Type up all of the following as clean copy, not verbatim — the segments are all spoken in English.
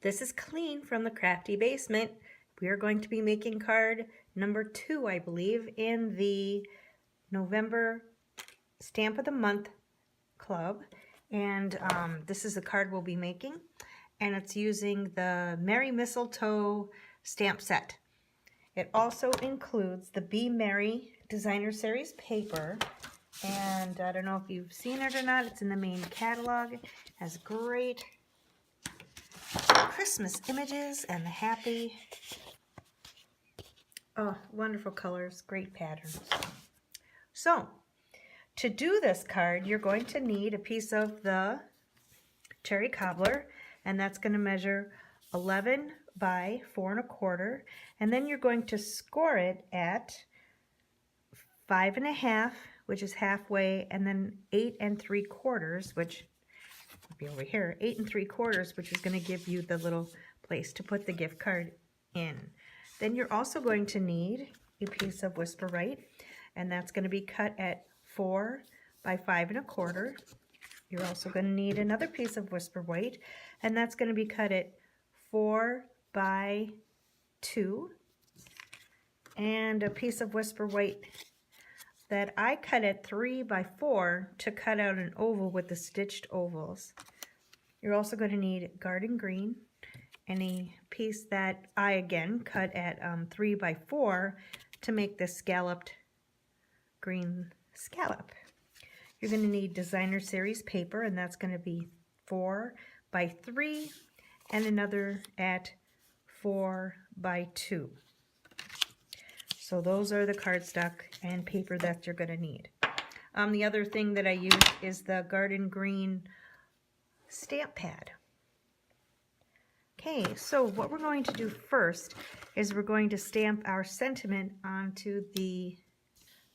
This is Colleen from the Crafty Basement. We are going to be making card number 2, I believe, in the November Stamp of the Month Club. And this is the card we'll be making. And it's using the Merry Mistletoe stamp set. It also includes the Be Merry Designer Series paper. And I don't know if you've seen it or not. It's in the main catalog. It has great Christmas images and the happy, wonderful colors, great patterns. So, to do this card, you're going to need a piece of the cherry cobbler, and that's going to measure 11 by 4 1/4, and then you're going to score it at 5 1/2, which is halfway, and then 8 3/4, which be over here, 8 3/4, which is going to give you the little place to put the gift card in. Then you're also going to need a piece of Whisper Right, and that's going to be cut at 4 by 5 1/4. You're also going to need another piece of Whisper White, and that's going to be cut at 4 by 2, and a piece of Whisper White that I cut at 3 by 4 to cut out an oval with the stitched ovals. You're also going to need garden green, and a piece that I again cut at 3 by 4 to make this scalloped green scallop. You're going to need Designer Series paper, and that's going to be 4 by 3, and another at 4 by 2. So those are the cardstock and paper that you're going to need. The other thing that I use is the garden green stamp pad. Okay, so what we're going to do first is we're going to stamp our sentiment onto the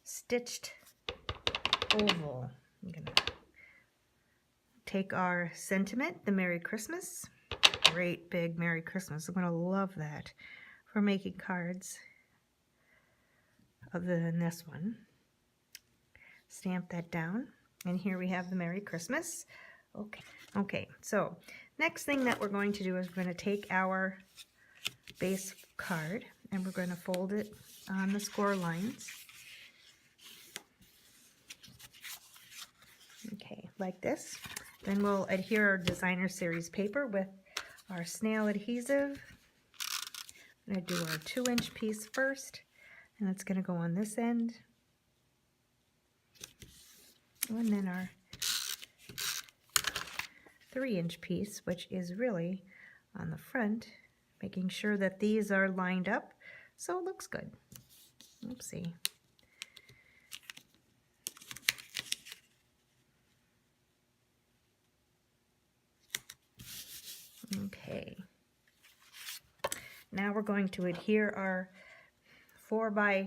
stitched oval. I'm going to take our sentiment, the Merry Christmas, great big Merry Christmas. I'm going to love that for making cards other than this one. Stamp that down, and here we have the Merry Christmas. Okay, so next thing that we're going to do is we're going to take our base card and we're going to fold it on the score lines. Okay, like this. Then we'll adhere our Designer Series paper with our snail adhesive. I'm going to do our 2-inch piece first, and it's going to go on this end. And then our 3-inch piece, which is really on the front, making sure that these are lined up so it looks good. Oopsie. Okay. Now we're going to adhere our 4 by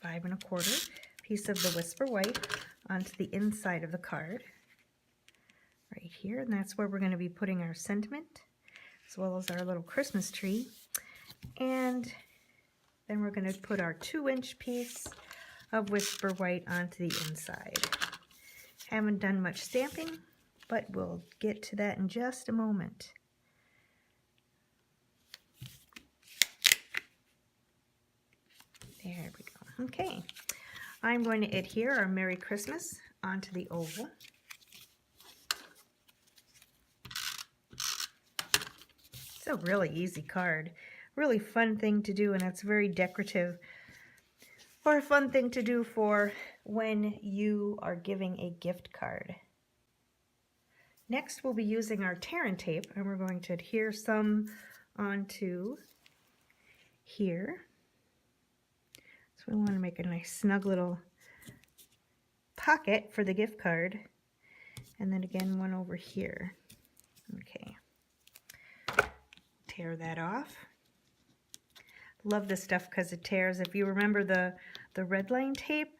5 1/4 piece of the Whisper White onto the inside of the card right here, and that's where we're going to be putting our sentiment as well as our little Christmas tree. And then we're going to put our 2-inch piece of Whisper White onto the inside. Haven't done much stamping, but we'll get to that in just a moment. There we go. Okay, I'm going to adhere our Merry Christmas onto the oval. It's a really easy card, really fun thing to do, and it's very decorative, or a fun thing to do for when you are giving a gift card. Next, we'll be using our tear and tape, and we're going to adhere some onto here. So we want to make a nice snug little pocket for the gift card, and then again one over here. Okay, tear that off. Love this stuff because it tears. If you remember the red line tape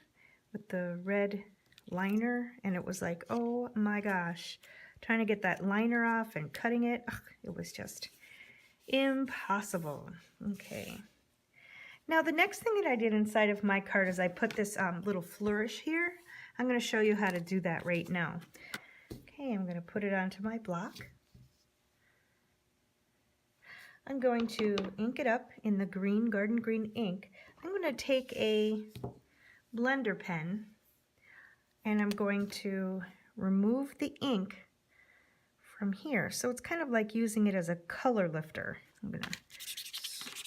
with the red liner, and it was like, oh my gosh, trying to get that liner off and cutting it, it was just impossible. Okay. Now the next thing that I did inside of my card is I put this little flourish here. I'm going to show you how to do that right now. Okay, I'm going to put it onto my block. I'm going to ink it up in the green, garden green ink. I'm going to take a blender pen and I'm going to remove the ink from here. So it's kind of like using it as a color lifter. I'm going to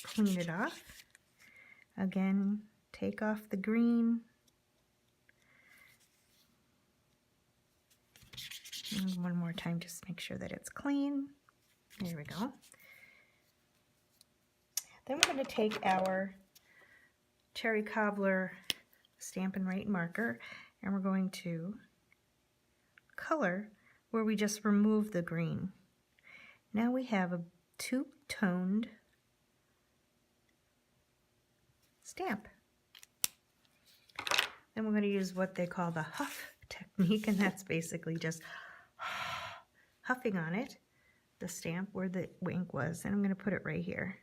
clean it off. Again, take off the green. And one more time, just make sure that it's clean. There we go. Then we're going to take our cherry cobbler Stampin' Right marker and we're going to color where we just removed the green. Now we have a two-toned stamp. Then we're going to use what they call the huff technique, and that's basically just huffing on it, the stamp where the ink was, and I'm going to put it right here.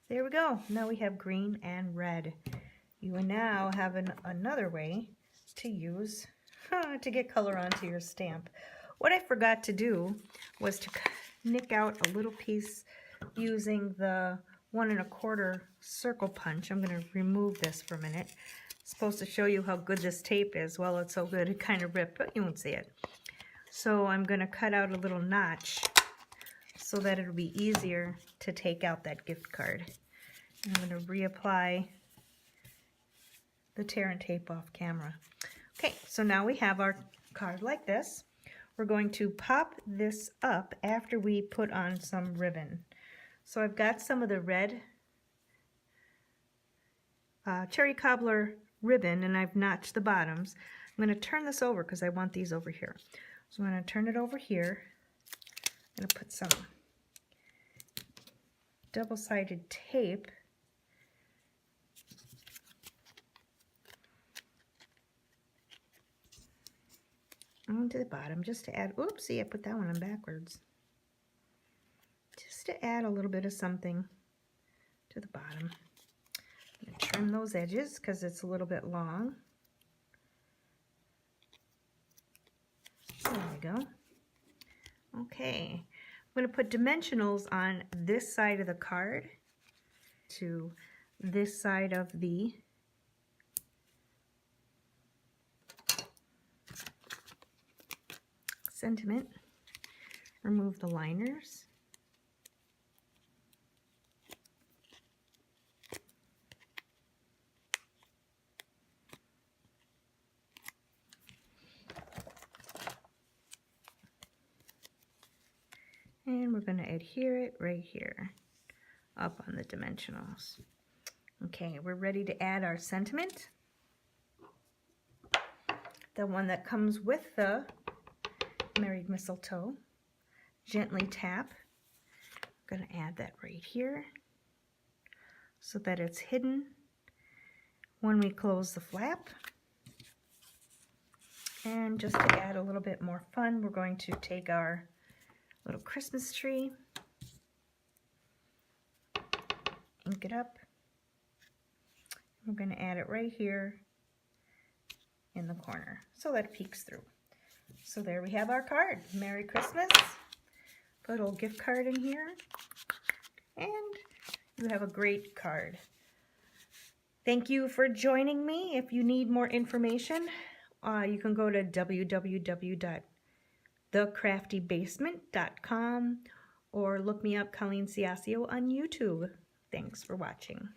There we go. Now we have green and red. You will now have another way to use to get color onto your stamp. What I forgot to do was to nick out a little piece using the 1 1/4 circle punch. I'm going to remove this for a minute. It's supposed to show you how good this tape is. Well, it's so good it kind of ripped, but you won't see it. So I'm going to cut out a little notch so that it'll be easier to take out that gift card. And I'm going to reapply the tear and tape off camera. Okay, so now we have our card like this. We're going to pop this up after we put on some ribbon. So I've got some of the red cherry cobbler ribbon and I've notched the bottoms. I'm going to turn this over because I want these over here. So I'm going to turn it over here. I'm going to put some double-sided tape onto the bottom just to add, oopsie, I put that one on backwards. Just to add a little bit of something to the bottom. I'm going to trim those edges because it's a little bit long. There we go. Okay, I'm going to put dimensionals on this side of the card to this side of the sentiment. Remove the liners. And we're going to adhere it right here up on the dimensionals. Okay, we're ready to add our sentiment. The one that comes with the married mistletoe. Gently tap. I'm going to add that right here so that it's hidden when we close the flap. And just to add a little bit more fun, we're going to take our little Christmas tree, ink it up. We're going to add it right here in the corner so that it peeks through. So there we have our card. Merry Christmas. Put a little gift card in here and you have a great card. Thank you for joining me. If you need more information, you can go to www.thecraftybasement.com or look me up, Colleen Ciaccio, on YouTube. Thanks for watching.